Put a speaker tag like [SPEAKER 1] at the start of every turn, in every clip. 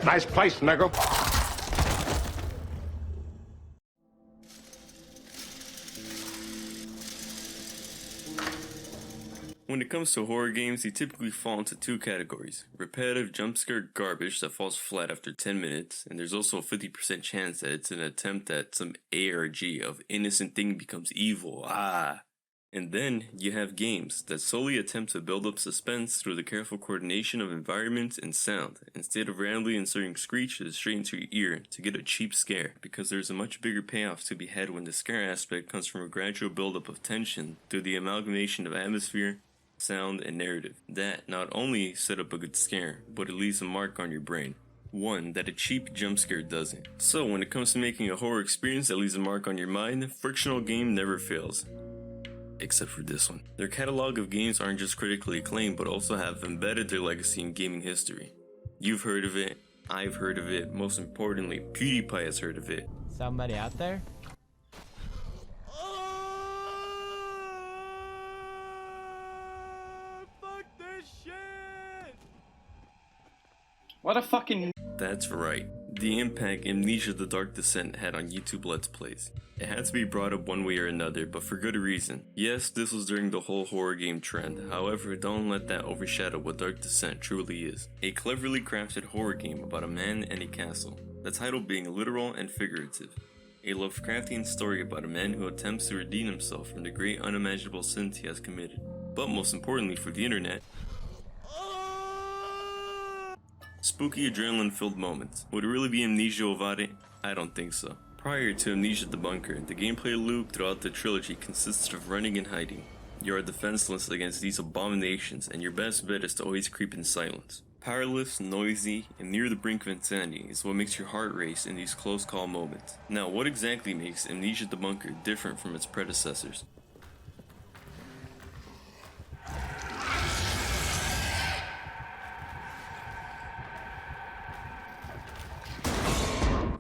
[SPEAKER 1] Nice place, nigga.
[SPEAKER 2] When it comes to horror games, they typically fall into two categories. Repetitive jumpscare garbage that falls flat after 10 minutes, and there's also a 50% chance that it's an attempt at some ARG of innocent thing becomes evil, And then you have games that solely attempt to build up suspense through the careful coordination of environment and sound, instead of randomly inserting screeches straight into your ear to get a cheap scare, because there's a much bigger payoff to be had when the scare aspect comes from a gradual buildup of tension through the amalgamation of atmosphere, sound, and narrative that not only set up a good scare, but it leaves a mark on your brain. One that a cheap jump scare doesn't. So when it comes to making a horror experience that leaves a mark on your mind, Frictional Game never fails. Except for this one. Their catalog of games aren't just critically acclaimed, but also have embedded their legacy in gaming history. You've heard of it, I've heard of it, most importantly, PewDiePie has heard of it.
[SPEAKER 3] Somebody out there?
[SPEAKER 4] What a fucking...
[SPEAKER 2] That's right, the impact Amnesia the Dark Descent had on YouTube Let's Plays. It had to be brought up one way or another, but for good reason. Yes, this was during the whole horror game trend, however, don't let that overshadow what Dark Descent truly is. A cleverly crafted horror game about a man and a castle, the title being literal and figurative. A Lovecraftian story about a man who attempts to redeem himself from the great unimaginable sins he has committed. But most importantly for the internet, spooky adrenaline-filled moments. Would it really be Amnesia without it? I don't think so. Prior to Amnesia the Bunker, the gameplay loop throughout the trilogy consisted of running and hiding. You are defenseless against these abominations, and your best bet is to always creep in silence. Powerless, noisy, and near the brink of insanity is what makes your heart race in these close call moments. Now, what exactly makes Amnesia the Bunker different from its predecessors?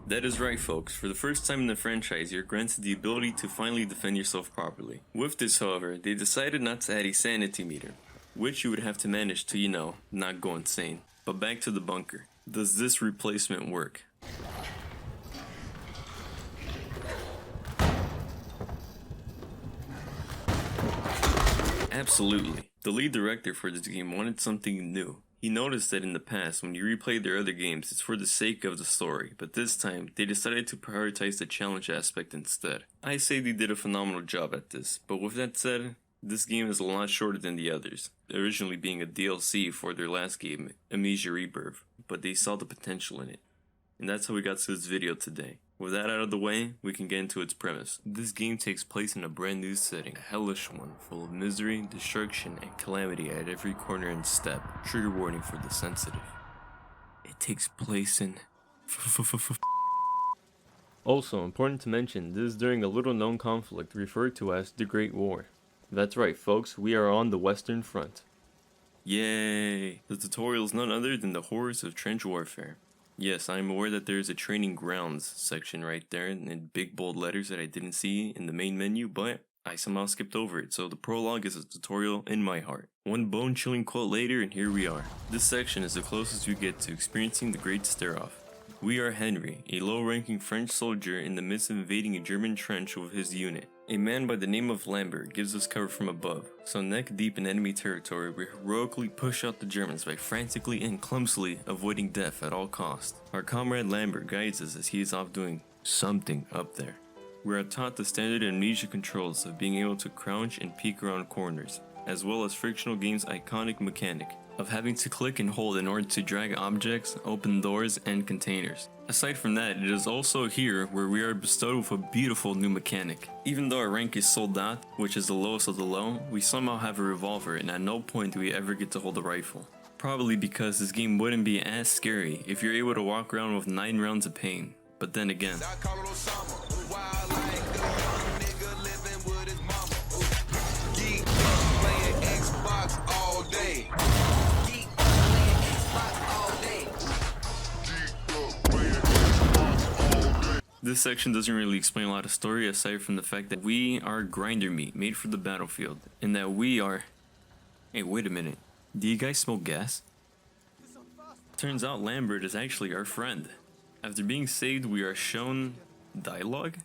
[SPEAKER 2] That is right, folks. For the first time in the franchise, you're granted the ability to finally defend yourself properly. With this, however, they decided not to add a sanity meter, which you would have to manage to, not go insane. But back to the bunker. Does this replacement work? Absolutely. The lead director for this game wanted something new. He noticed that in the past, when you replayed their other games, it's for the sake of the story, but this time, they decided to prioritize the challenge aspect instead. I say they did a phenomenal job at this, but with that said, this game is a lot shorter than the others, originally being a DLC for their last game, Amnesia Rebirth, but they saw the potential in it. And that's how we got to this video today. With that out of the way, we can get into its premise. This game takes place in a brand new setting, a hellish one, full of misery, destruction, and calamity at every corner and step. Trigger warning for the sensitive. It takes place in... Also, important to mention, this is during a little known conflict referred to as the Great War. That's right, folks, we are on the Western Front. Yay! The tutorial is none other than the horrors of trench warfare. Yes, I am aware that there is a training grounds section right there in big bold letters that I didn't see in the main menu, but I somehow skipped over it, so the prologue is a tutorial in my heart. One bone-chilling quote later, and here we are. This section is the closest you get to experiencing the Great Stare-Off. We are Henry, a low-ranking French soldier in the midst of invading a German trench with his unit. A man by the name of Lambert gives us cover from above, so neck deep in enemy territory we heroically push out the Germans by frantically and clumsily avoiding death at all costs. Our comrade Lambert guides us as he is off doing something up there. We are taught the standard amnesia controls of being able to crouch and peek around corners, as well as Frictional Games' iconic mechanic of having to click and hold in order to drag objects, open doors, and containers. Aside from that, it is also here where we are bestowed with a beautiful new mechanic. Even though our rank is Soldat, which is the lowest of the low, we somehow have a revolver, and at no point do we ever get to hold a rifle. Probably because this game wouldn't be as scary if you're able to walk around with 9 rounds of pain. But then again, this section doesn't really explain a lot of story aside from the fact that we are grinder meat made for the battlefield, and that we are... Hey, wait a minute. Do you guys smoke gas? Turns out Lambert is actually our friend. After being saved, we are shown dialogue?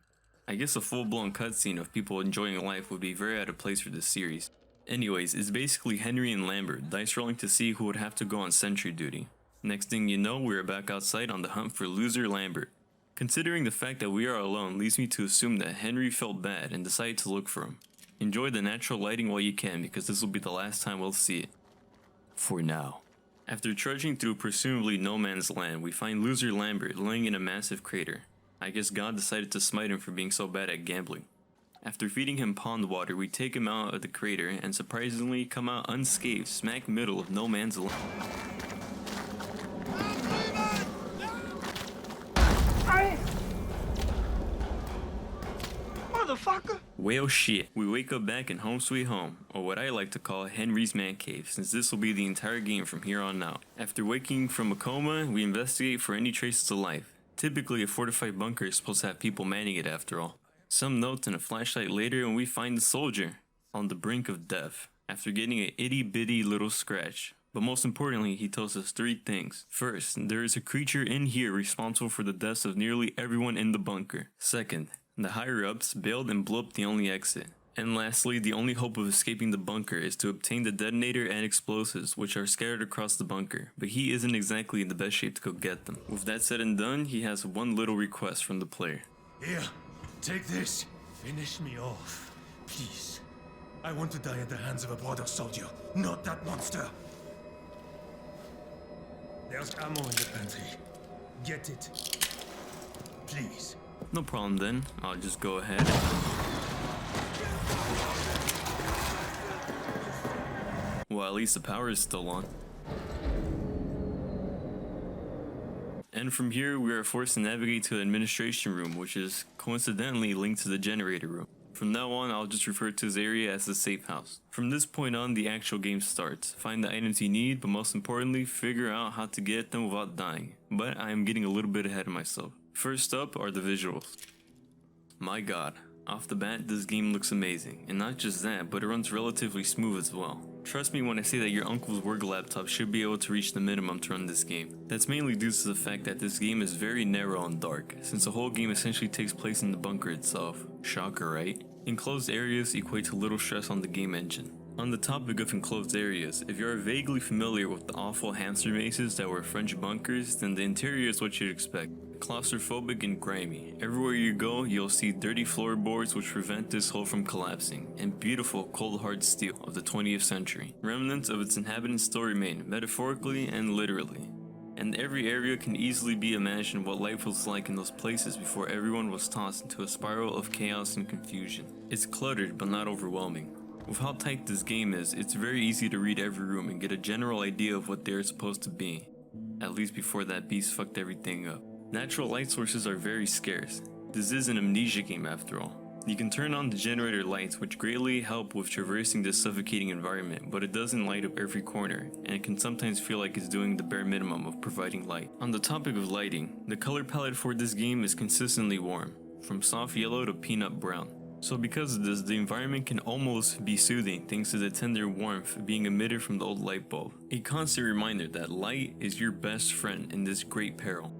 [SPEAKER 2] I guess a full-blown cutscene of people enjoying life would be very out of place for this series. Anyways, it's basically Henry and Lambert dice rolling to see who would have to go on sentry duty. Next thing you know, we're back outside on the hunt for loser Lambert. Considering the fact that we are alone leads me to assume that Henry felt bad and decided to look for him. Enjoy the natural lighting while you can, because this will be the last time we'll see it. For now. After trudging through presumably no man's land, we find loser Lambert laying in a massive crater. I guess God decided to smite him for being so bad at gambling. After feeding him pond water, we take him out of the crater and surprisingly come out unscathed smack middle of no man's land.
[SPEAKER 1] Motherfucker!
[SPEAKER 2] Well shit, we wake up back in home sweet home, or what I like to call Henry's man cave, since this will be the entire game from here on out. After waking from a coma, we investigate for any traces of life. Typically a fortified bunker is supposed to have people manning it after all. Some notes and a flashlight later and we find the soldier on the brink of death after getting an itty bitty little scratch. But most importantly, he tells us 3 things. First, there is a creature in here responsible for the deaths of nearly everyone in the bunker. Second, the higher-ups bailed and blew up the only exit. And lastly, the only hope of escaping the bunker is to obtain the detonator and explosives, which are scattered across the bunker, but he isn't exactly in the best shape to go get them. With that said and done, he has one little request from the player.
[SPEAKER 1] Here, take this. Finish me off, please. I want to die at the hands of a brother soldier, not that monster. There's ammo in the pantry. Get it. Please.
[SPEAKER 2] No problem then, I'll just go ahead. Well, at least the power is still on. And from here, we are forced to navigate to the administration room, which is coincidentally linked to the generator room. From now on, I'll just refer to this area as the safe house. From this point on, the actual game starts. Find the items you need, but most importantly, figure out how to get them without dying. But I am getting a little bit ahead of myself. First up are the visuals. My god, off the bat, this game looks amazing. And not just that, but it runs relatively smooth as well. Trust me when I say that your uncle's work laptop should be able to reach the minimum to run this game. That's mainly due to the fact that this game is very narrow and dark, since the whole game essentially takes place in the bunker itself. Shocker, right? Enclosed areas equate to little stress on the game engine. On the topic of enclosed areas, if you are vaguely familiar with the awful hamster mazes that were French bunkers, then the interior is what you'd expect. Claustrophobic and grimy. Everywhere you go, you'll see dirty floorboards which prevent this hull from collapsing, and beautiful cold hard steel of the 20th century. Remnants of its inhabitants still remain, metaphorically and literally. And every area can easily be imagined what life was like in those places before everyone was tossed into a spiral of chaos and confusion. It's cluttered but not overwhelming. With how tight this game is, it's very easy to read every room and get a general idea of what they're supposed to be. At least before that beast fucked everything up. Natural light sources are very scarce. This is an Amnesia game after all. You can turn on the generator lights which greatly help with traversing this suffocating environment, but it doesn't light up every corner, and it can sometimes feel like it's doing the bare minimum of providing light. On the topic of lighting, the color palette for this game is consistently warm, from soft yellow to peanut brown. So because of this, the environment can almost be soothing thanks to the tender warmth being emitted from the old light bulb. A constant reminder that light is your best friend in this great peril.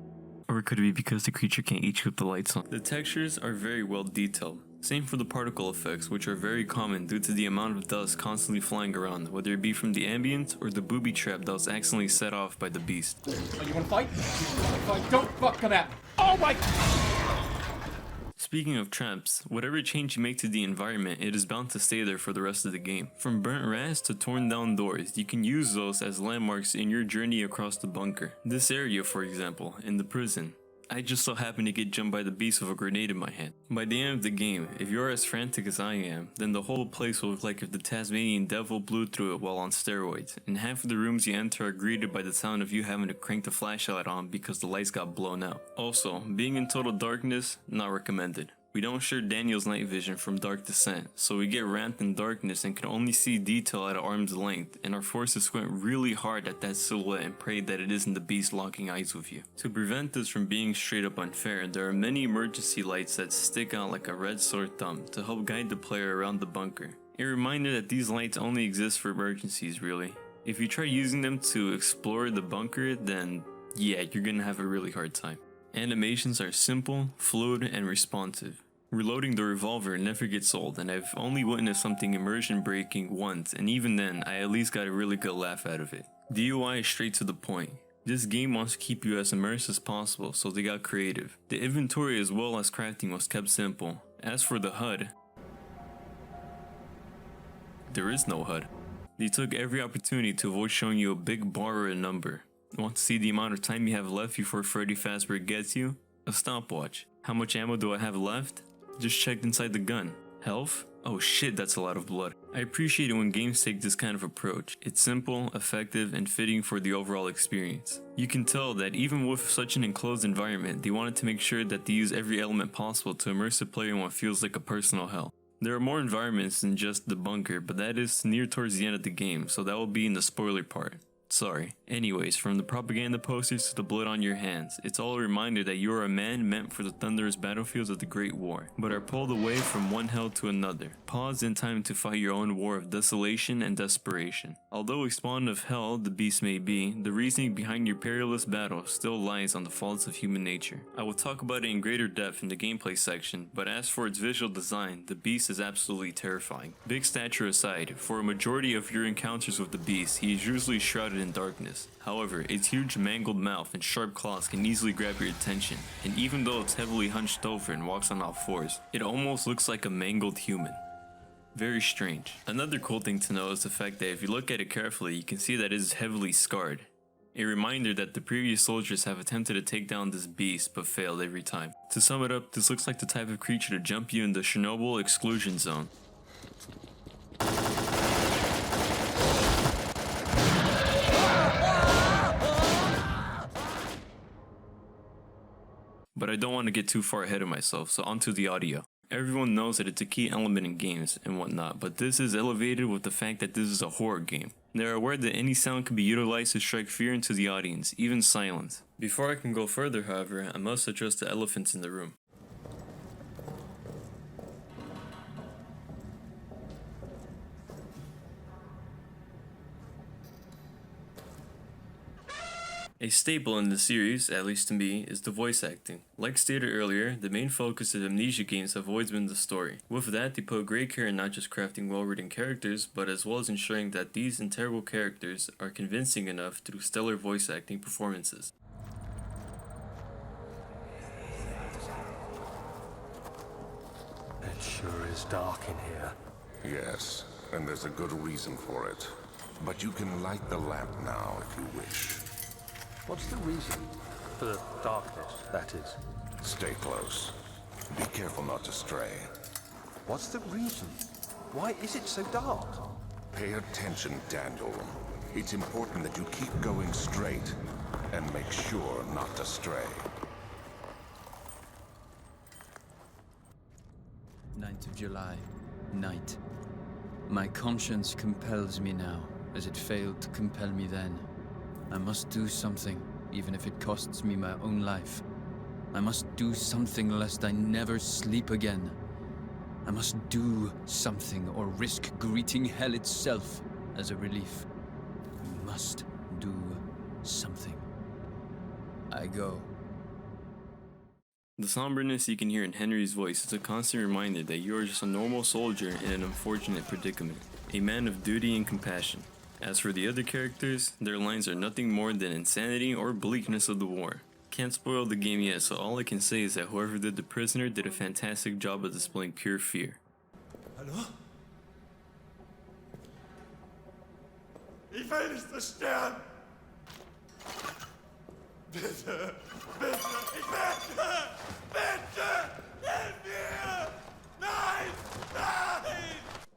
[SPEAKER 2] Or could it be because the creature can't eat you with the lights on? The textures are very well detailed. Same for the particle effects, which are very common due to the amount of dust constantly flying around, whether it be from the ambient or the booby trap that was accidentally set off by the beast.
[SPEAKER 3] Oh, you wanna fight? You wanna fight? Don't fuck come at me. Oh my...
[SPEAKER 2] Speaking of traps, whatever change you make to the environment, it is bound to stay there for the rest of the game. From burnt rats to torn down doors, you can use those as landmarks in your journey across the bunker. This area, for example, in the prison. I just so happened to get jumped by the beast with a grenade in my hand. By the end of the game, if you're as frantic as I am, then the whole place will look like if the Tasmanian devil blew through it while on steroids, and half of the rooms you enter are greeted by the sound of you having to crank the flashlight on because the lights got blown out. Also, being in total darkness, not recommended. We don't share Daniel's night vision from Dark Descent, so we get wrapped in darkness and can only see detail at arm's length, and are forced to squint really hard at that silhouette and pray that it isn't the beast locking eyes with you. To prevent this from being straight up unfair, there are many emergency lights that stick out like a red sore thumb to help guide the player around the bunker. A reminder that these lights only exist for emergencies, really. If you try using them to explore the bunker, then yeah, you're gonna have a really hard time. Animations are simple, fluid, and responsive. Reloading the revolver never gets old, and I've only witnessed something immersion breaking once, and even then, I at least got a really good laugh out of it. The UI is straight to the point. This game wants to keep you as immersed as possible, so they got creative. The inventory as well as crafting was kept simple. As for the HUD, there is no HUD. They took every opportunity to avoid showing you a big bar or a number. Want to see the amount of time you have left before Freddy Fazbear gets you? A stopwatch. How much ammo do I have left? Just checked inside the gun. Health? Oh shit, that's a lot of blood. I appreciate it when games take this kind of approach. It's simple, effective, and fitting for the overall experience. You can tell that even with such an enclosed environment, they wanted to make sure that they use every element possible to immerse the player in what feels like a personal hell. There are more environments than just the bunker, but that is near towards the end of the game, so that will be in the spoiler part. Sorry. Anyways, from the propaganda posters to the blood on your hands, it's all a reminder that you are a man meant for the thunderous battlefields of the Great War, but are pulled away from one hell to another, paused in time to fight your own war of desolation and desperation. Although a spawn of hell the beast may be, the reasoning behind your perilous battle still lies on the faults of human nature. I will talk about it in greater depth in the gameplay section, but as for its visual design, the beast is absolutely terrifying. Big stature aside, for a majority of your encounters with the beast, he is usually shrouded in darkness. However, its huge mangled mouth and sharp claws can easily grab your attention, and even though it's heavily hunched over and walks on all fours, it almost looks like a mangled human. Very strange. Another cool thing to know is the fact that if you look at it carefully, you can see that it is heavily scarred. A reminder that the previous soldiers have attempted to take down this beast but failed every time. To sum it up, this looks like the type of creature to jump you in the Chernobyl exclusion zone. But I don't want to get too far ahead of myself, so onto the audio. Everyone knows that it's a key element in games and whatnot, but this is elevated with the fact that this is a horror game. They are aware that any sound can be utilized to strike fear into the audience, even silence. Before I can go further, however, I must address the elephants in the room. A staple in the series, at least to me, is the voice acting. Like stated earlier, the main focus of Amnesia games have always been the story. With that, they put great care in not just crafting well-written characters, but as well as ensuring that these integral characters are convincing enough through stellar voice acting performances.
[SPEAKER 4] It sure is dark in here.
[SPEAKER 5] Yes, and there's a good reason for it. But you can light the lamp now if you wish.
[SPEAKER 4] What's the reason? For the darkness, that is.
[SPEAKER 5] Stay close. Be careful not to stray.
[SPEAKER 4] What's the reason? Why is it so dark?
[SPEAKER 5] Pay attention, Daniel. It's important that you keep going straight and make sure not to stray.
[SPEAKER 6] 9th of July, night. My conscience compels me now, as it failed to compel me then. I must do something, even if it costs me my own life. I must do something lest I never sleep again. I must do something or risk greeting hell itself as a relief. We must do something. I go.
[SPEAKER 2] The somberness you can hear in Henry's voice is a constant reminder that you are just a normal soldier in an unfortunate predicament, a man of duty and compassion. As for the other characters, their lines are nothing more than insanity or bleakness of the war. Can't spoil the game yet, so all I can say is that whoever did the prisoner did a fantastic job of displaying pure fear.
[SPEAKER 1] Hallo? Ich will nicht so sterben! Bitte! Bitte! Ich bitte! Bitte! Hilf mir! Nein! Nein!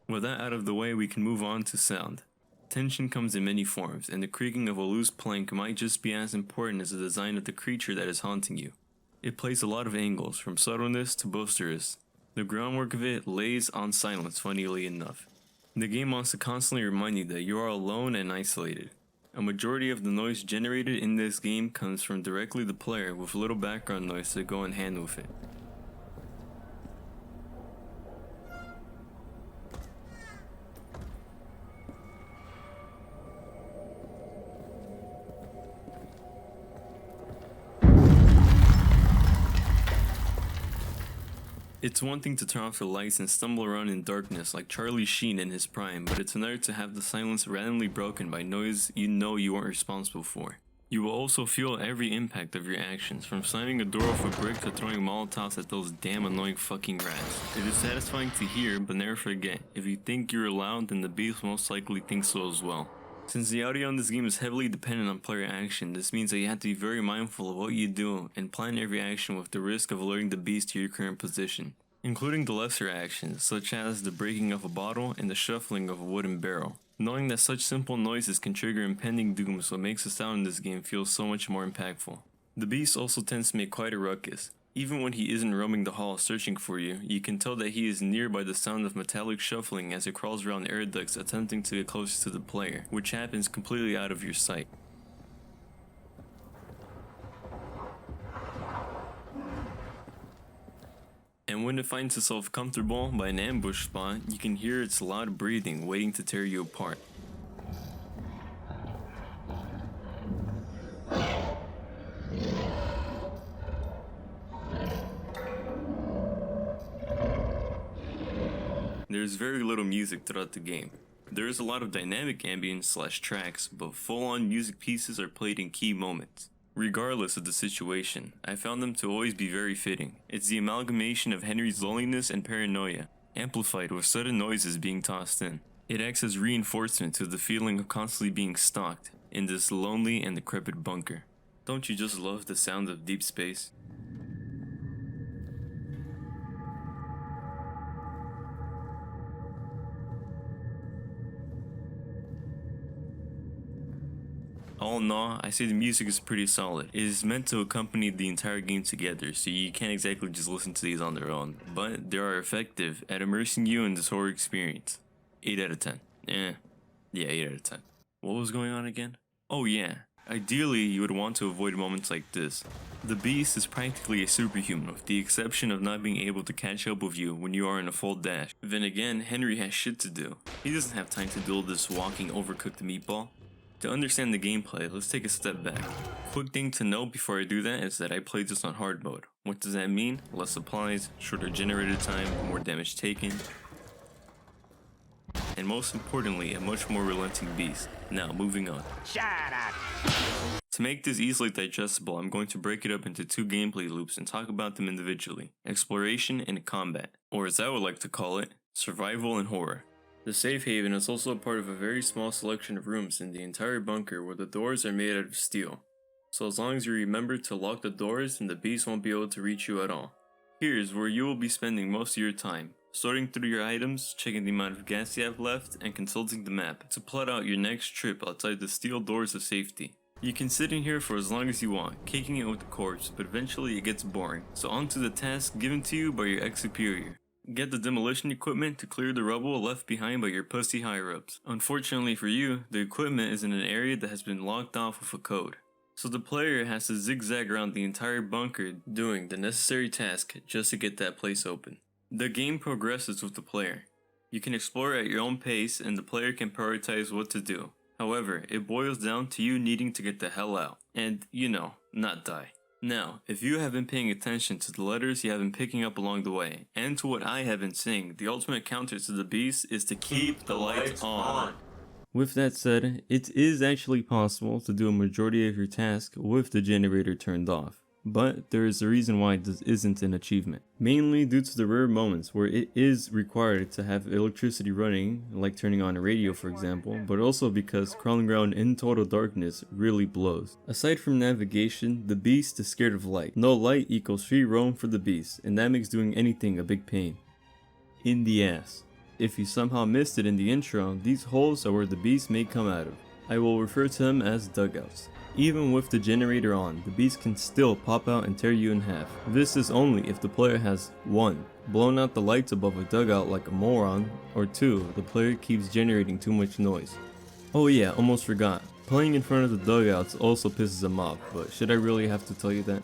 [SPEAKER 2] With that out of the way, we can move on to sound. Tension comes in many forms, and the creaking of a loose plank might just be as important as the design of the creature that is haunting you. It plays a lot of angles, from subtleness to boisterous. The groundwork of it lays on silence, funnily enough. The game wants to constantly remind you that you are alone and isolated. A majority of the noise generated in this game comes from directly the player, with little background noise to go in hand with it. It's one thing to turn off the lights and stumble around in darkness like Charlie Sheen in his prime, but it's another to have the silence randomly broken by noise you know you weren't responsible for. You will also feel every impact of your actions, from slamming a door off a brick to throwing molotovs at those damn annoying fucking rats. It is satisfying to hear, but never forget, if you think you're loud, then the beast most likely thinks so as well. Since the audio in this game is heavily dependent on player action, this means that you have to be very mindful of what you do and plan every action with the risk of alerting the beast to your current position, including the lesser actions, such as the breaking of a bottle and the shuffling of a wooden barrel. Knowing that such simple noises can trigger impending doom is what makes the sound in this game feel so much more impactful. The beast also tends to make quite a ruckus. Even when he isn't roaming the hall searching for you, you can tell that he is near by the sound of metallic shuffling as it crawls around air ducts attempting to get closer to the player, which happens completely out of your sight. And when it finds itself comfortable by an ambush spot, you can hear its loud breathing waiting to tear you apart. There's very little music throughout the game. There is a lot of dynamic ambience/tracks, but full-on music pieces are played in key moments. Regardless of the situation, I found them to always be very fitting. It's the amalgamation of Henry's loneliness and paranoia, amplified with sudden noises being tossed in. It acts as reinforcement to the feeling of constantly being stalked in this lonely and decrepit bunker. Don't you just love the sound of deep space? All in all, I say the music is pretty solid. It is meant to accompany the entire game together, so you can't exactly just listen to these on their own, but they are effective at immersing you in this horror experience. 8 out of 10. Yeah, 8 out of 10. What was going on again? Oh yeah, ideally you would want to avoid moments like this. The beast is practically a superhuman, with the exception of not being able to catch up with you when you are in a full dash. Then again, Henry has shit to do. He doesn't have time to do all this walking overcooked meatball. To understand the gameplay, let's take a step back. Quick thing to know before I do that is that I played this on hard mode. What does that mean? Less supplies, shorter generator time, more damage taken, and most importantly, a much more relenting beast. Now, moving on.
[SPEAKER 7] Shut up!
[SPEAKER 2] To make this easily digestible, I'm going to break it up into 2 gameplay loops and talk about them individually. Exploration and combat, or as I would like to call it, survival and horror. The safe haven is also a part of a very small selection of rooms in the entire bunker where the doors are made out of steel. So as long as you remember to lock the doors, then the beast won't be able to reach you at all. Here's where you will be spending most of your time, sorting through your items, checking the amount of gas you have left, and consulting the map to plot out your next trip outside the steel doors of safety. You can sit in here for as long as you want, kicking it with the corpse, but eventually it gets boring, so on to the task given to you by your ex-superior. Get the demolition equipment to clear the rubble left behind by your pussy higher-ups. Unfortunately for you, the equipment is in an area that has been locked off with a code. So the player has to zigzag around the entire bunker doing the necessary task just to get that place open. The game progresses with the player. You can explore at your own pace and the player can prioritize what to do. However, it boils down to you needing to get the hell out. And, not die. Now, if you have been paying attention to the letters you have been picking up along the way, and to what I have been saying, the ultimate counter to the beast is to keep the lights on. With that said, it is actually possible to do a majority of your task with the generator turned off. But there is a reason why this isn't an achievement. Mainly due to the rare moments where it is required to have electricity running, like turning on a radio for example, but also because crawling around in total darkness really blows. Aside from navigation, the beast is scared of light. No light equals free roam for the beast, and that makes doing anything a big pain. In the ass. If you somehow missed it in the intro, these holes are where the beast may come out of. I will refer to them as dugouts. Even with the generator on, the beast can still pop out and tear you in half. This is only if the player has 1. Blown out the lights above a dugout like a moron, or 2. The player keeps generating too much noise. Oh yeah, almost forgot. Playing in front of the dugouts also pisses him off, but should I really have to tell you that?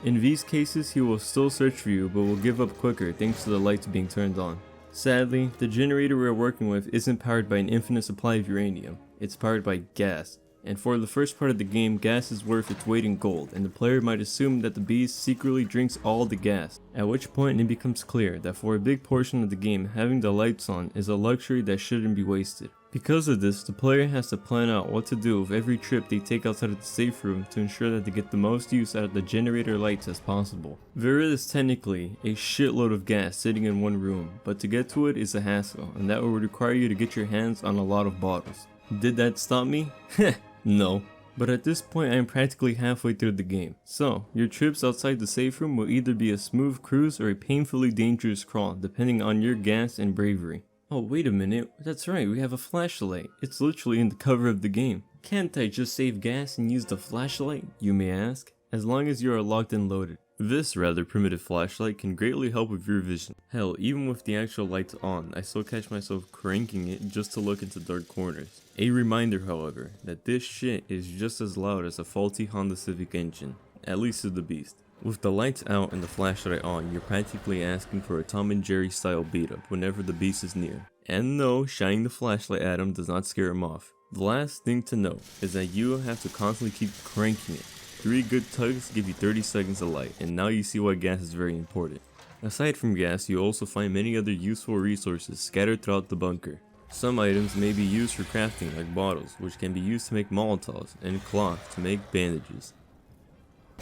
[SPEAKER 2] In these cases, he will still search for you, but will give up quicker thanks to the lights being turned on. Sadly, the generator we're working with isn't powered by an infinite supply of uranium. It's powered by gas. And for the first part of the game, gas is worth its weight in gold, and the player might assume that the beast secretly drinks all the gas, at which point it becomes clear that for a big portion of the game, having the lights on is a luxury that shouldn't be wasted. Because of this, the player has to plan out what to do with every trip they take outside of the safe room to ensure that they get the most use out of the generator lights as possible. There is technically a shitload of gas sitting in one room, but to get to it is a hassle, and that will require you to get your hands on a lot of bottles. Did that stop me? Heh, no. But at this point I am practically halfway through the game, so your trips outside the safe room will either be a smooth cruise or a painfully dangerous crawl depending on your gas and bravery. Oh wait a minute, that's right, we have a flashlight. It's literally in the cover of the game. Can't I just save gas and use the flashlight, you may ask? As long as you are locked and loaded. This rather primitive flashlight can greatly help with your vision. Hell, even with the actual lights on, I still catch myself cranking it just to look into dark corners. A reminder, however, that this shit is just as loud as a faulty Honda Civic engine, at least to the beast. With the lights out and the flashlight on, you're practically asking for a Tom and Jerry style beat up whenever the beast is near. And no, shining the flashlight at him does not scare him off. The last thing to note is that you have to constantly keep cranking it. 3 good tugs give you 30 seconds of light, and now you see why gas is very important. Aside from gas, you also find many other useful resources scattered throughout the bunker. Some items may be used for crafting, like bottles, which can be used to make Molotovs, and cloth to make bandages.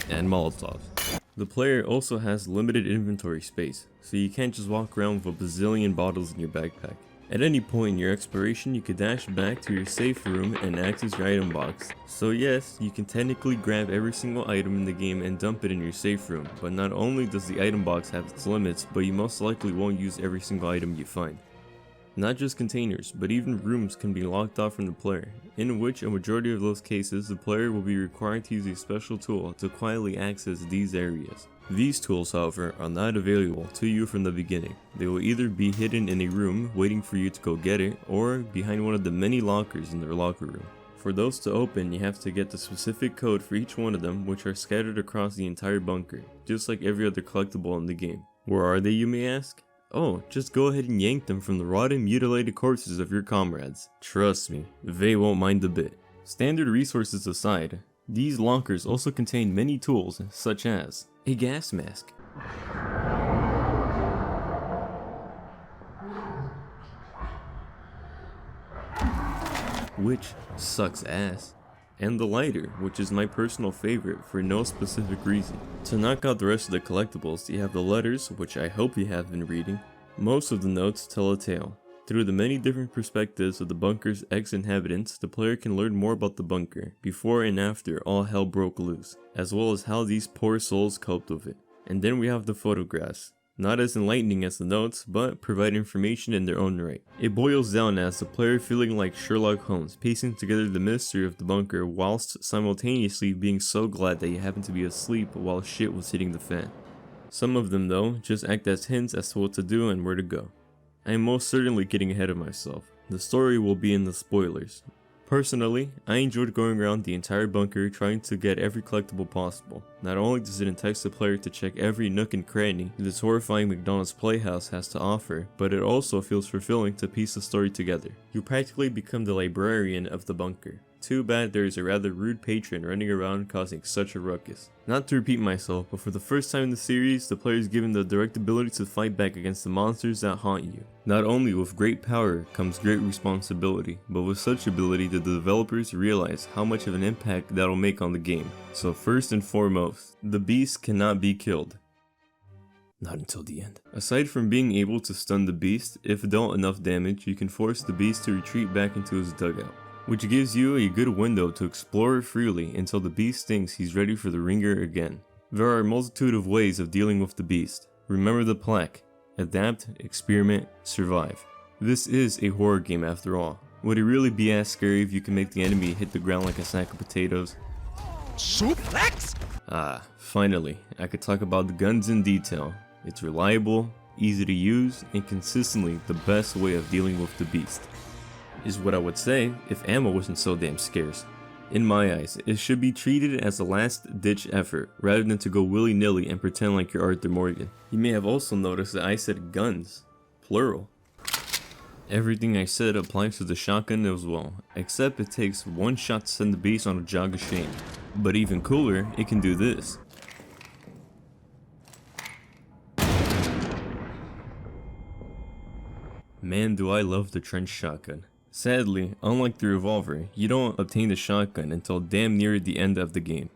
[SPEAKER 2] And Molotovs. The player also has limited inventory space, so you can't just walk around with a bazillion bottles in your backpack. At any point in your exploration, you could dash back to your safe room and access your item box. So yes, you can technically grab every single item in the game and dump it in your safe room, but not only does the item box have its limits, but you most likely won't use every single item you find. Not just containers, but even rooms can be locked off from the player, in which a majority of those cases the player will be required to use a special tool to quietly access these areas. These tools, however, are not available to you from the beginning. They will either be hidden in a room waiting for you to go get it, or behind one of the many lockers in their locker room. For those to open, you have to get the specific code for each one of them, which are scattered across the entire bunker, just like every other collectible in the game. Where are they, you may ask? Oh, just go ahead and yank them from the rotted, mutilated corpses of your comrades. Trust me, they won't mind a bit. Standard resources aside, these lockers also contain many tools, such as a gas mask, which sucks ass, and the lighter, which is my personal favorite for no specific reason. To knock out the rest of the collectibles, you have the letters, which I hope you have been reading. Most of the notes tell a tale. Through the many different perspectives of the bunker's ex-inhabitants, the player can learn more about the bunker, before and after all hell broke loose, as well as how these poor souls coped with it. And then we have the photographs. Not as enlightening as the notes, but provide information in their own right. It boils down as the player feeling like Sherlock Holmes, piecing together the mystery of the bunker whilst simultaneously being so glad that you happen to be asleep while shit was hitting the fan. Some of them though, just act as hints as to what to do and where to go. I am most certainly getting ahead of myself. The story will be in the spoilers. Personally, I enjoyed going around the entire bunker trying to get every collectible possible. Not only does it entice the player to check every nook and cranny this horrifying McDonald's playhouse has to offer, but it also feels fulfilling to piece the story together. You practically become the librarian of the bunker. Too bad there is a rather rude patron running around causing such a ruckus. Not to repeat myself, but for the first time in the series, the player is given the direct ability to fight back against the monsters that haunt you. Not only with great power comes great responsibility, but with such ability the developers realize how much of an impact that'll make on the game. So first and foremost, the beast cannot be killed. Not until the end. Aside from being able to stun the beast, if dealt enough damage, you can force the beast to retreat back into his dugout, which gives you a good window to explore freely until the beast thinks he's ready for the ringer again. There are a multitude of ways of dealing with the beast. Remember the plaque: adapt, experiment, survive. This is a horror game after all. Would it really be as scary if you can make the enemy hit the ground like a sack of potatoes? Suplex! Ah, finally, I could talk about the guns in detail. It's reliable, easy to use, and consistently the best way of dealing with the beast. Is what I would say if ammo wasn't so damn scarce. In my eyes, it should be treated as a last-ditch effort rather than to go willy-nilly and pretend like you're Arthur Morgan. You may have also noticed that I said guns, plural. Everything I said applies to the shotgun as well, except it takes one shot to send the beast on a jog of shame. But even cooler, it can do this. Man, do I love the trench shotgun. Sadly, unlike the revolver, you don't obtain the shotgun until damn near the end of the game.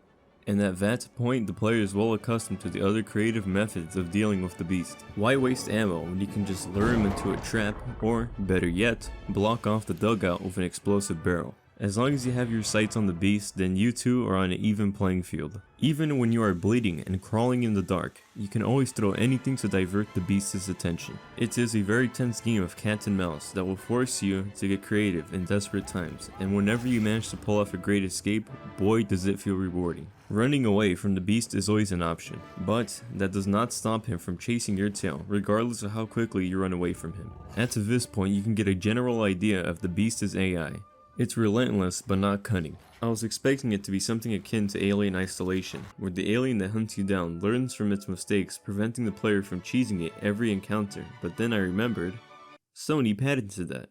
[SPEAKER 2] And at that point, the player is well accustomed to the other creative methods of dealing with the beast. Why waste ammo when you can just lure him into a trap, or, better yet, block off the dugout with an explosive barrel? As long as you have your sights on the beast, then you two are on an even playing field. Even when you are bleeding and crawling in the dark, you can always throw anything to divert the beast's attention. It is a very tense game of cat and mouse that will force you to get creative in desperate times, and whenever you manage to pull off a great escape, boy does it feel rewarding. Running away from the beast is always an option, but that does not stop him from chasing your tail, regardless of how quickly you run away from him. At this point, you can get a general idea of the beast's AI. It's relentless, but not cunning. I was expecting it to be something akin to Alien Isolation, where the alien that hunts you down learns from its mistakes, preventing the player from cheesing it every encounter, but then I remembered, Sony patented that.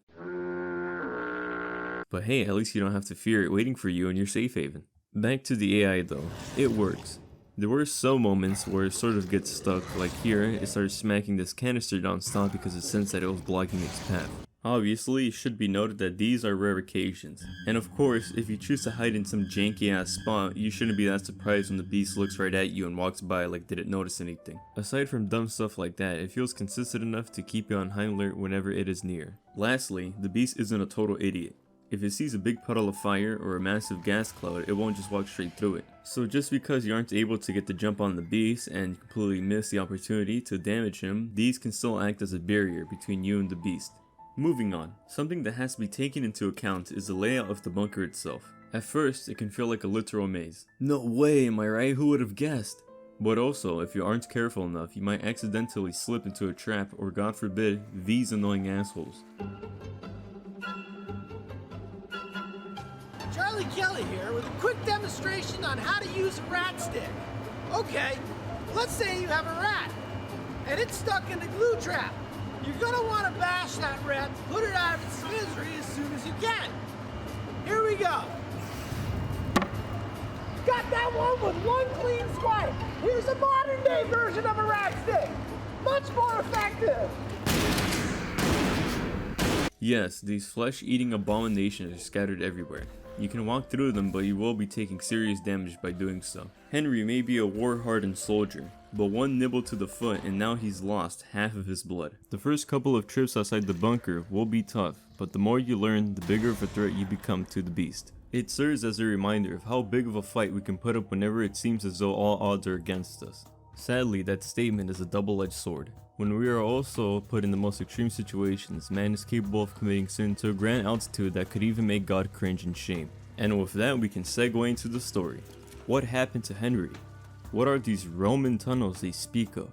[SPEAKER 2] But hey, at least you don't have to fear it waiting for you in your safe haven. Back to the AI though, it works. There were some moments where it sort of gets stuck, like here, it started smacking this canister non-stop because it sensed that it was blocking its path. Obviously, it should be noted that these are rare occasions, and of course, if you choose to hide in some janky ass spot, you shouldn't be that surprised when the beast looks right at you and walks by like didn't notice anything. Aside from dumb stuff like that, it feels consistent enough to keep you on high alert whenever it is near. Lastly, the beast isn't a total idiot. If it sees a big puddle of fire or a massive gas cloud, it won't just walk straight through it. So just because you aren't able to get the jump on the beast and completely miss the opportunity to damage him, these can still act as a barrier between you and the beast. Moving on, something that has to be taken into account is the layout of the bunker itself. At first, it can feel like a literal maze. No way, am I right? Who would have guessed? But also, if you aren't careful enough, you might accidentally slip into a trap or, God forbid, these annoying assholes.
[SPEAKER 7] Charlie Kelly here with a quick demonstration on how to use a rat stick. Okay, let's say you have a rat, and it's stuck in a glue trap. You're gonna want to bash that rat, put it out of its misery as soon as you can. Here we go. Got that one with one clean swipe. Here's a modern day version of a rat stick. Much more effective.
[SPEAKER 2] Yes, these flesh-eating abominations are scattered everywhere. You can walk through them, but you will be taking serious damage by doing so. Henry may be a war-hardened soldier, but one nibble to the foot and now he's lost half of his blood. The first couple of trips outside the bunker will be tough, but the more you learn, the bigger of a threat you become to the beast. It serves as a reminder of how big of a fight we can put up whenever it seems as though all odds are against us. Sadly, that statement is a double-edged sword. When we are also put in the most extreme situations, man is capable of committing sin to a grand altitude that could even make God cringe in shame. And with that, we can segue into the story. What happened to Henry? What are these Roman tunnels they speak of?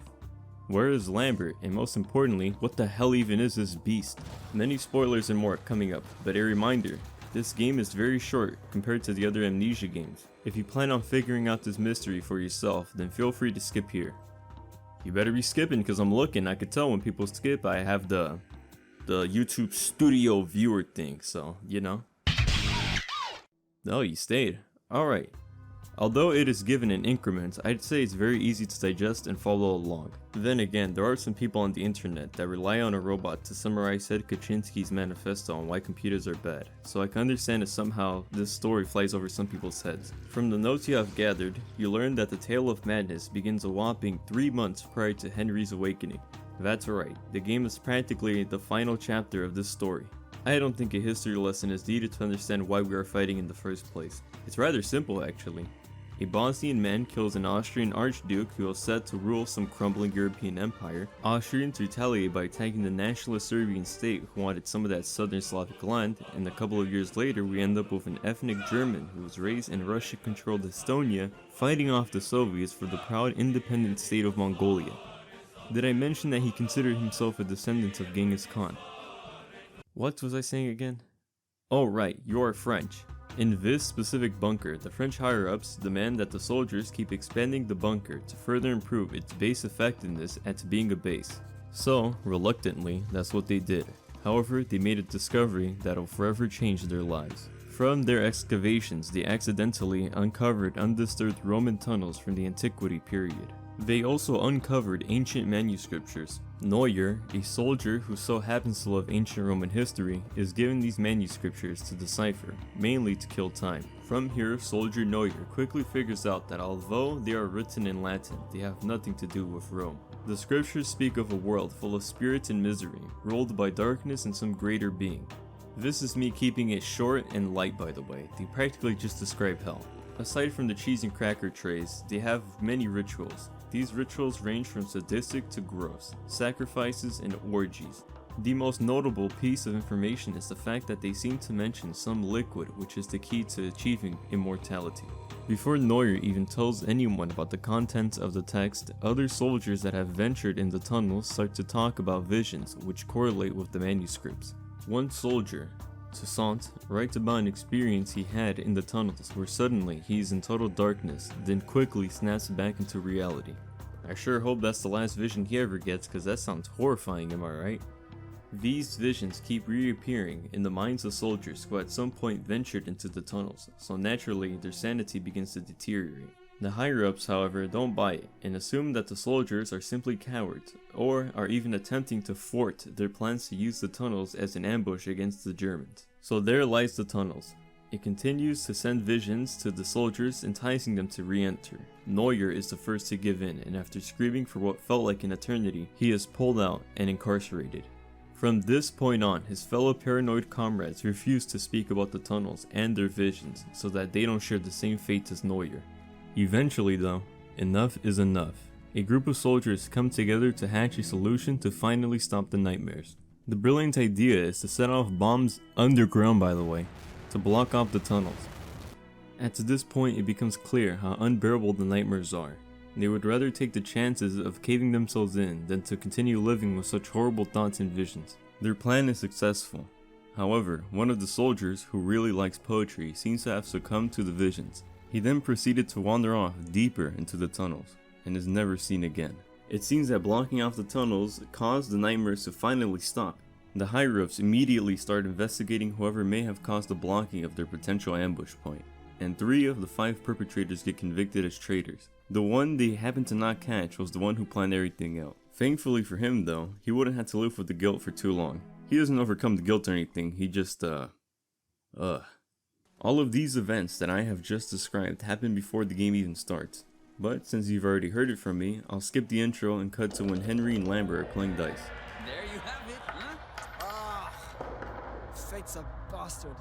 [SPEAKER 2] Where is Lambert? And most importantly, what the hell even is this beast? Many spoilers and more coming up, but a reminder, this game is very short compared to the other Amnesia games. If you plan on figuring out this mystery for yourself, then feel free to skip here. You better be skipping because I'm looking. I could tell when people skip. I have the YouTube studio viewer thing, so you know. Oh, you stayed. Alright. Although it is given in increments, I'd say it's very easy to digest and follow along. Then again, there are some people on the internet that rely on a robot to summarize Ted Kaczynski's manifesto on why computers are bad, so I can understand that somehow this story flies over some people's heads. From the notes you have gathered, you learn that the Tale of Madness begins a whopping 3 months prior to Henry's awakening. That's right, the game is practically the final chapter of this story. I don't think a history lesson is needed to understand why we are fighting in the first place. It's rather simple actually. A Bosnian man kills an Austrian archduke who was set to rule some crumbling European empire. Austrians retaliate by attacking the nationalist Serbian state who wanted some of that southern Slavic land, and a couple of years later we end up with an ethnic German who was raised in Russia-controlled Estonia fighting off the Soviets for the proud independent state of Mongolia. Did I mention that he considered himself a descendant of Genghis Khan? What was I saying again? Oh right, you are French. In this specific bunker, the French higher-ups demand that the soldiers keep expanding the bunker to further improve its base effectiveness at being a base. So, reluctantly, that's what they did. However, they made a discovery that'll forever change their lives. From their excavations, they accidentally uncovered undisturbed Roman tunnels from the antiquity period. They also uncovered ancient manuscriptures. Neuer, a soldier who so happens to love ancient Roman history, is given these manuscriptures to decipher, mainly to kill time. From here, Soldier Neuer quickly figures out that although they are written in Latin, they have nothing to do with Rome. The scriptures speak of a world full of spirits and misery, ruled by darkness and some greater being. This is me keeping it short and light, by the way. They practically just describe hell. Aside from the cheese and cracker trays, they have many rituals. These rituals range from sadistic to gross, sacrifices and orgies. The most notable piece of information is the fact that they seem to mention some liquid which is the key to achieving immortality. Before Neuer even tells anyone about the contents of the text, other soldiers that have ventured in the tunnels start to talk about visions which correlate with the manuscripts. One soldier, Toussaint, writes about an experience he had in the tunnels where suddenly he is in total darkness, then quickly snaps back into reality. I sure hope that's the last vision he ever gets, cause that sounds horrifying, am I right? These visions keep reappearing in the minds of soldiers who at some point ventured into the tunnels, so naturally their sanity begins to deteriorate. The higher-ups, however, don't buy it, and assume that the soldiers are simply cowards, or are even attempting to thwart their plans to use the tunnels as an ambush against the Germans. So there lies the tunnels. It continues to send visions to the soldiers, enticing them to re-enter. Neuer is the first to give in, and after screaming for what felt like an eternity, he is pulled out and incarcerated. From this point on, his fellow paranoid comrades refuse to speak about the tunnels and their visions, so that they don't share the same fate as Neuer. Eventually though, enough is enough. A group of soldiers come together to hatch a solution to finally stop the nightmares. The brilliant idea is to set off bombs underground, by the way, to block off the tunnels. At this point, it becomes clear how unbearable the nightmares are. They would rather take the chances of caving themselves in than to continue living with such horrible thoughts and visions. Their plan is successful. However, one of the soldiers, who really likes poetry, seems to have succumbed to the visions. He then proceeded to wander off deeper into the tunnels, and is never seen again. It seems that blocking off the tunnels caused the nightmares to finally stop. The higher-ups immediately start investigating whoever may have caused the blocking of their potential ambush point, and 3 of the 5 perpetrators get convicted as traitors. The one they happened to not catch was the one who planned everything out. Thankfully for him though, he wouldn't have to live with the guilt for too long. He doesn't overcome the guilt or anything, he just All of these events that I have just described happen before the game even starts. But since you've already heard it from me, I'll skip the intro and cut to when Henry and Lambert are playing dice.
[SPEAKER 7] There you have it, huh? Ah, fate's a bastard.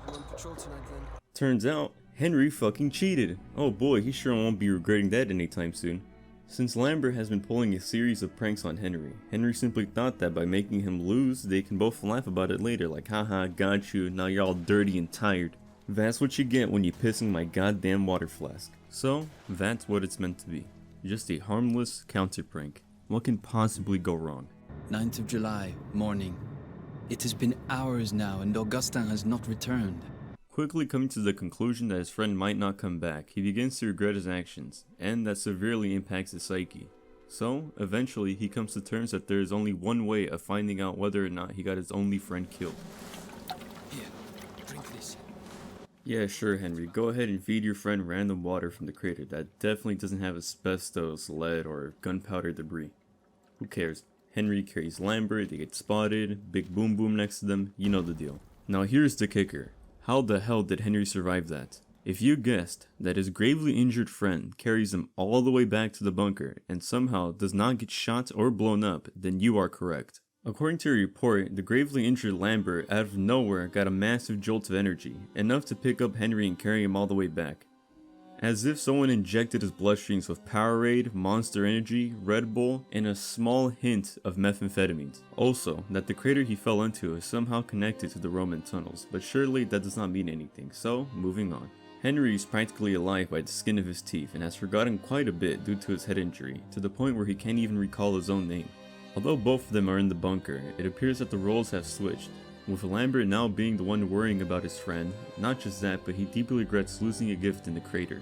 [SPEAKER 7] I'm on patrol tonight then.
[SPEAKER 2] Turns out, Henry fucking cheated. Oh boy, he sure won't be regretting that anytime soon. Since Lambert has been pulling a series of pranks on Henry, Henry simply thought that by making him lose, they can both laugh about it later, like haha, got you, now you're all dirty and tired. That's what you get when you piss in my goddamn water flask. So, that's what it's meant to be. Just a harmless counter prank. What can possibly go wrong?
[SPEAKER 6] 9th of July, morning. It has been hours now and Augustin has not returned.
[SPEAKER 2] Quickly coming to the conclusion that his friend might not come back, he begins to regret his actions, and that severely impacts his psyche. So, eventually he comes to terms that there is only one way of finding out whether or not he got his only friend killed.
[SPEAKER 6] Here, drink this.
[SPEAKER 2] Yeah, sure, Henry. Go ahead and feed your friend random water from the crater that definitely doesn't have asbestos, lead, or gunpowder debris. Who cares? Henry carries Lambert, they get spotted, big boom boom next to them, you know the deal. Now here's the kicker. How the hell did Henry survive that? If you guessed that his gravely injured friend carries him all the way back to the bunker and somehow does not get shot or blown up, then you are correct. According to a report, the gravely injured Lambert out of nowhere got a massive jolt of energy, enough to pick up Henry and carry him all the way back. As if someone injected his bloodstreams with Powerade, Monster Energy, Red Bull, and a small hint of methamphetamines. Also, that the crater he fell into is somehow connected to the Roman tunnels, but surely that does not mean anything, so moving on. Henry is practically alive by the skin of his teeth and has forgotten quite a bit due to his head injury, to the point where he can't even recall his own name. Although both of them are in the bunker, it appears that the roles have switched, with Lambert now being the one worrying about his friend. Not just that, but he deeply regrets losing a gift in the crater.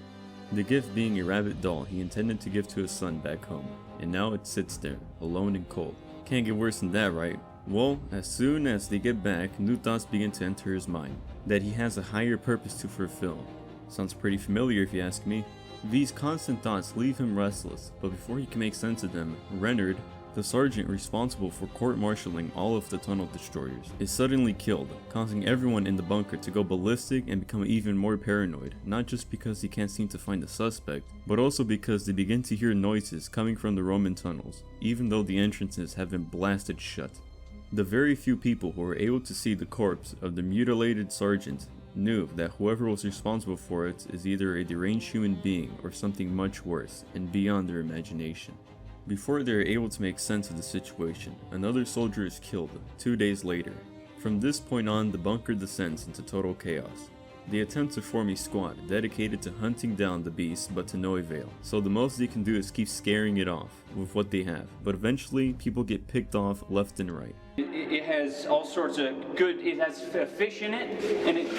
[SPEAKER 2] The gift being a rabbit doll he intended to give to his son back home, and now it sits there, alone and cold. Can't get worse than that, right? Well, as soon as they get back, new thoughts begin to enter his mind, that he has a higher purpose to fulfill. Sounds pretty familiar if you ask me. These constant thoughts leave him restless, but before he can make sense of them, Renard, the sergeant responsible for court-martialing all of the tunnel destroyers, is suddenly killed, causing everyone in the bunker to go ballistic and become even more paranoid, not just because he can't seem to find a suspect, but also because they begin to hear noises coming from the Roman tunnels, even though the entrances have been blasted shut. The very few people who were able to see the corpse of the mutilated sergeant knew that whoever was responsible for it is either a deranged human being or something much worse and beyond their imagination. Before they are able to make sense of the situation, another soldier is killed 2 days later. From this point on, the bunker descends into total chaos. They attempt to form a squad dedicated to hunting down the beast, but to no avail. So the most they can do is keep scaring it off with what they have, but eventually people get picked off left and right.
[SPEAKER 8] It has all sorts of good, it has fish in it, and it...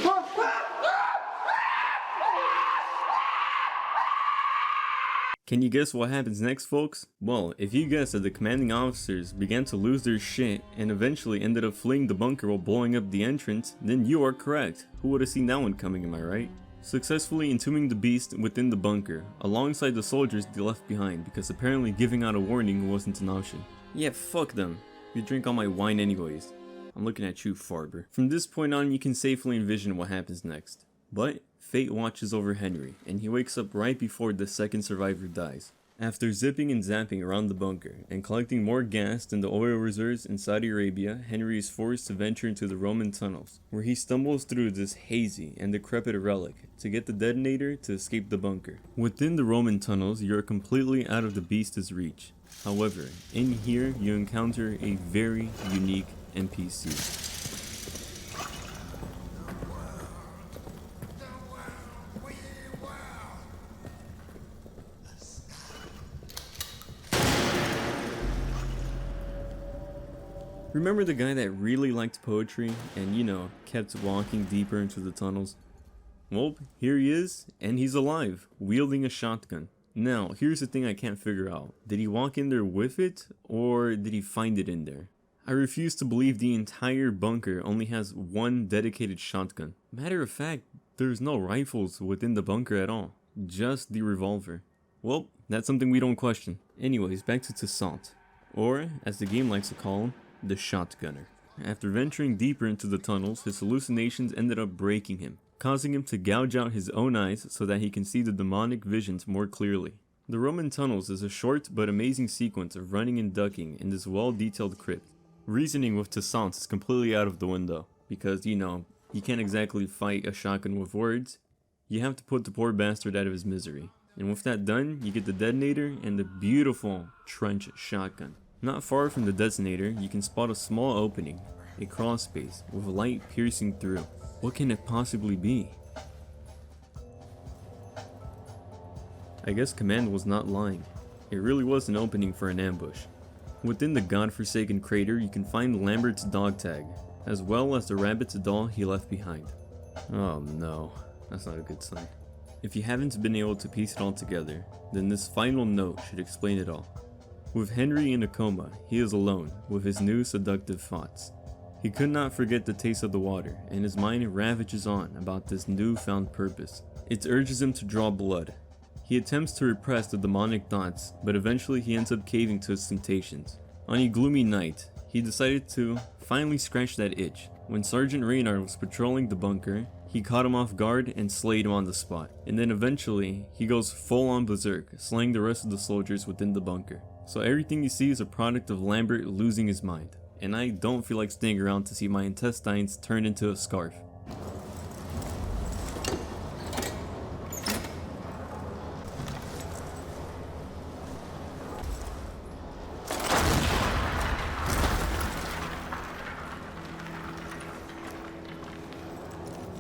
[SPEAKER 2] Can you guess what happens next, folks? Well, if you guess that the commanding officers began to lose their shit and eventually ended up fleeing the bunker while blowing up the entrance, then you are correct. Who would have seen that one coming, am I right? Successfully entombing the beast within the bunker, alongside the soldiers they left behind, because apparently giving out a warning wasn't an option. Yeah, fuck them. You drink all my wine anyways. I'm looking at you, Farber. From this point on, you can safely envision what happens next. But fate watches over Henry, and he wakes up right before the second survivor dies. After zipping and zapping around the bunker and collecting more gas than the oil reserves in Saudi Arabia, Henry is forced to venture into the Roman tunnels, where he stumbles through this hazy and decrepit relic to get the detonator to escape the bunker. Within the Roman tunnels, you are completely out of the beast's reach. However, in here you encounter a very unique NPC. Remember the guy that really liked poetry and, you know, kept walking deeper into the tunnels? Well, here he is, and he's alive, wielding a shotgun. Now, here's the thing I can't figure out. Did he walk in there with it, or did he find it in there? I refuse to believe the entire bunker only has one dedicated shotgun. Matter of fact, there's no rifles within the bunker at all. Just the revolver. Well, that's something we don't question. Anyways, back to Toussaint. Or, as the game likes to call him, the shotgunner. After venturing deeper into the tunnels, his hallucinations ended up breaking him, causing him to gouge out his own eyes so that he can see the demonic visions more clearly. The Roman tunnels is a short but amazing sequence of running and ducking in this well-detailed crypt. Reasoning with Toussaint is completely out of the window, because, you know, you can't exactly fight a shotgun with words. You have to put the poor bastard out of his misery. And with that done, you get the detonator and the beautiful trench shotgun. Not far from the detonator, you can spot a small opening, a crawl space, with light piercing through. What can it possibly be? I guess Command was not lying. It really was an opening for an ambush. Within the godforsaken crater, you can find Lambert's dog tag, as well as the rabbit's doll he left behind. Oh no, that's not a good sign. If you haven't been able to piece it all together, then this final note should explain it all. With Henry in a coma, he is alone with his new seductive thoughts. He could not forget the taste of the water, and his mind ravages on about this newfound purpose. It urges him to draw blood. He attempts to repress the demonic thoughts, but eventually he ends up caving to his temptations. On a gloomy night, he decided to finally scratch that itch. When Sergeant Reynard was patrolling the bunker, he caught him off guard and slayed him on the spot. And then eventually, he goes full on berserk, slaying the rest of the soldiers within the bunker. So everything you see is a product of Lambert losing his mind. And I don't feel like staying around to see my intestines turn into a scarf.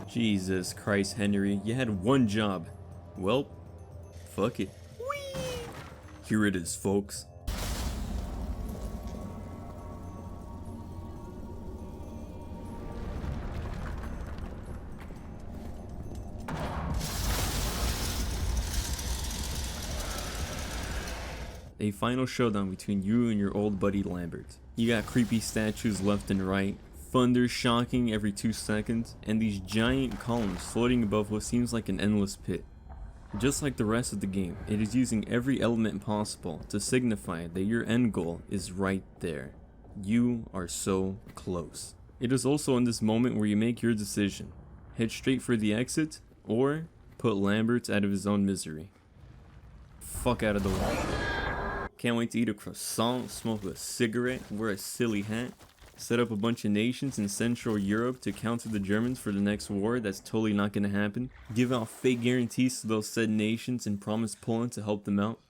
[SPEAKER 2] Jesus Christ, Henry, you had one job. Well, fuck it. Whee! Here it is, folks. a final showdown between you and your old buddy Lambert. You got creepy statues left and right, thunder shocking every 2 seconds, and these giant columns floating above what seems like an endless pit. Just like the rest of the game, it is using every element possible to signify that your end goal is right there. You are so close. It is also in this moment where you make your decision. Head straight for the exit, or put Lambert out of his own misery. Fuck out of the way. Can't wait to eat a croissant, smoke a cigarette, wear a silly hat, set up a bunch of nations in Central Europe to counter the Germans for the next war that's totally not gonna happen, give out fake guarantees to those said nations and promise Poland to help them out.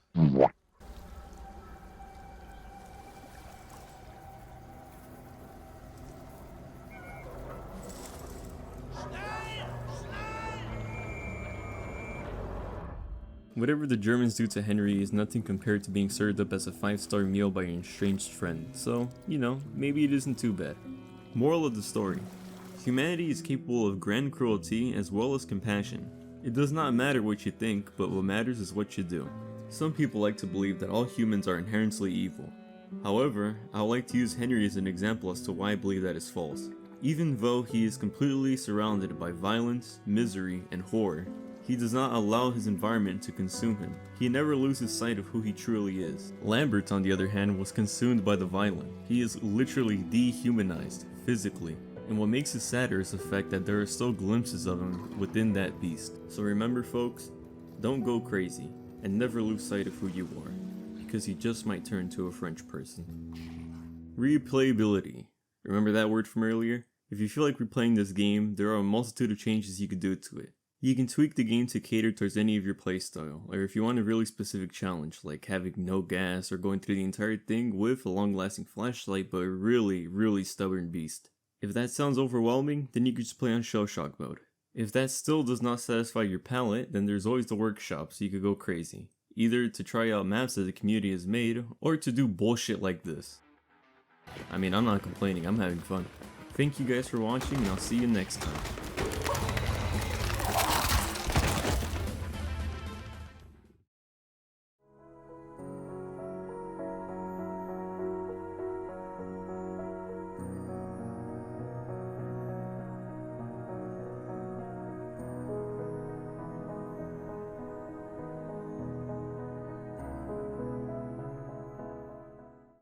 [SPEAKER 2] Whatever the Germans do to Henry is nothing compared to being served up as a 5-star meal by your estranged friend, so, you know, maybe it isn't too bad. Moral of the story: humanity is capable of grand cruelty as well as compassion. It does not matter what you think, but what matters is what you do. Some people like to believe that all humans are inherently evil. However, I would like to use Henry as an example as to why I believe that is false. Even though he is completely surrounded by violence, misery, and horror, he does not allow his environment to consume him. He never loses sight of who he truly is. Lambert, on the other hand, was consumed by the violent. He is literally dehumanized, physically. And what makes it sadder is the fact that there are still glimpses of him within that beast. So remember folks, don't go crazy, and never lose sight of who you are, because you just might turn to a French person. Replayability. Remember that word from earlier? If you feel like replaying this game, there are a multitude of changes you could do to it. You can tweak the game to cater towards any of your playstyle, or if you want a really specific challenge, like having no gas or going through the entire thing with a long-lasting flashlight but a really stubborn beast. If that sounds overwhelming, then you could just play on Shell Shock mode. If that still does not satisfy your palate, then there's always the workshop so you could go crazy. Either to try out maps that the community has made, or to do bullshit like this. I mean, I'm not complaining, I'm having fun. Thank you guys for watching, and I'll see you next time.